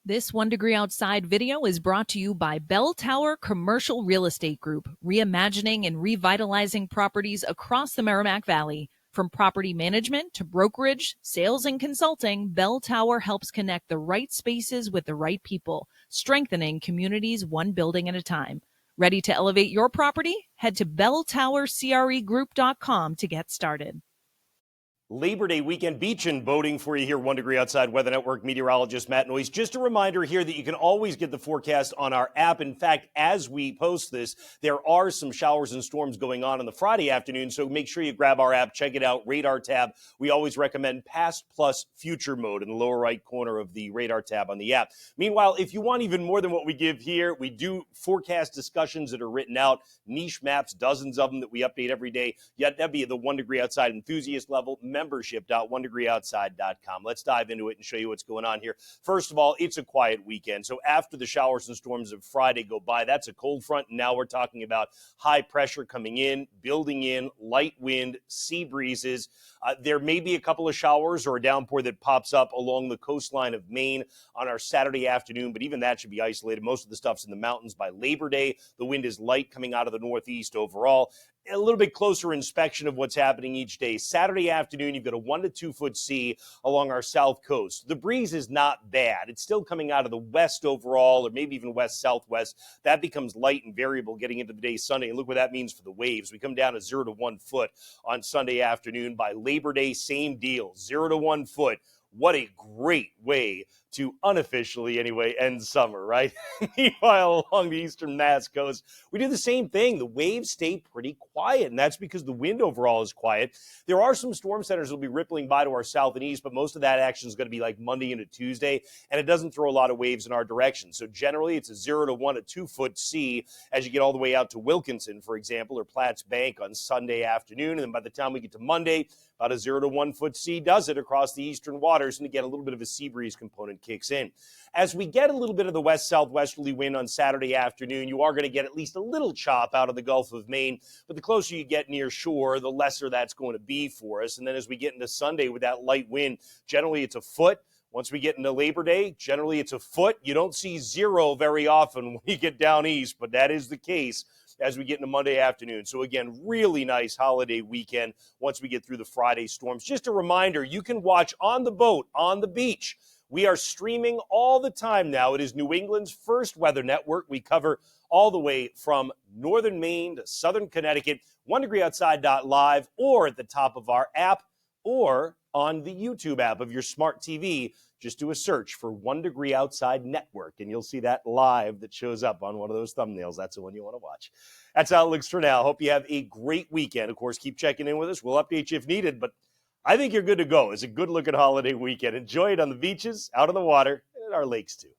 This 1 Degree Outside video is brought to you by Bell Tower Commercial Real Estate Group, reimagining and revitalizing properties across the Merrimack Valley. From property management to brokerage, sales, and consulting, Bell Tower helps connect the right spaces with the right people, strengthening communities one building at a time. Ready to elevate your property? Head to belltowercregroup.com to get started. Labor Day weekend beach and boating for you here, 1 Degree Outside Weather Network meteorologist Matt Noyes. Just a reminder here that you can always get the forecast on our app. In fact, as we post this, there are some showers and storms going on the Friday afternoon, so make sure you grab our app, check it out, radar tab. We always recommend past plus future mode in the lower right corner of the radar tab on the app. Meanwhile, if you want even more than what we give here, we do forecast discussions that are written out, niche maps, dozens of them that we update every day. Yet that'd be at the 1 Degree Outside enthusiast level. Membership.onedegreeoutside.com. Let's dive into it and show you what's going on here. First of all, it's a quiet weekend. So after the showers and storms of Friday go by, that's a cold front. And now we're talking about high pressure coming in, building in, light wind, sea breezes. There may be a couple of showers or a downpour that pops up along the coastline of Maine on our Saturday afternoon, but even that should be isolated. Most of the stuff's in the mountains by Labor Day. The wind is light coming out of the northeast overall. A little bit closer inspection of what's happening each day. Saturday afternoon, you've got a 1 to 2 foot sea along our south coast. The breeze is not bad. It's still coming out of the west overall, or maybe even west-southwest. That becomes light and variable getting into the day Sunday. And look what that means for the waves. We come down to 0 to 1 foot on Sunday afternoon. By Labor Day, same deal, 0 to 1 foot. What a great way to unofficially, anyway, end summer, right? Meanwhile, along the eastern Mass coast, we do the same thing. The waves stay pretty quiet, and that's because the wind overall is quiet. There are some storm centers that will be rippling by to our south and east, but most of that action is going to be like Monday into Tuesday, and it doesn't throw a lot of waves in our direction. So generally, it's a 0 to 1 to 2 foot sea as you get all the way out to Wilkinson, for example, or Platts Bank on Sunday afternoon. And then by the time we get to Monday, about a 0 to 1 foot sea does it across the eastern waters, and again, a little bit of a sea breeze component kicks in. As we get a little bit of the west-southwesterly wind on Saturday afternoon, you are going to get at least a little chop out of the Gulf of Maine, but the closer you get near shore, the lesser that's going to be for us. And then as we get into Sunday with that light wind, generally it's a foot. Once we get into Labor Day, generally it's a foot. You don't see 0 very often when you get down east, but that is the case as we get into Monday afternoon. So again, really nice holiday weekend once we get through the Friday storms. Just a reminder, you can watch on the boat, on the beach. We are streaming all the time now. It is New England's first weather network. We cover all the way from northern Maine to southern Connecticut, 1degreeoutside.live, or at the top of our app, or on the YouTube app of your smart TV. Just do a search for 1 Degree Outside Network, and you'll see that live that shows up on one of those thumbnails. That's the one you want to watch. That's how it looks for now. Hope you have a great weekend. Of course, keep checking in with us. We'll update you if needed, but I think you're good to go. It's a good-looking holiday weekend. Enjoy it on the beaches, out on the water, and our lakes too.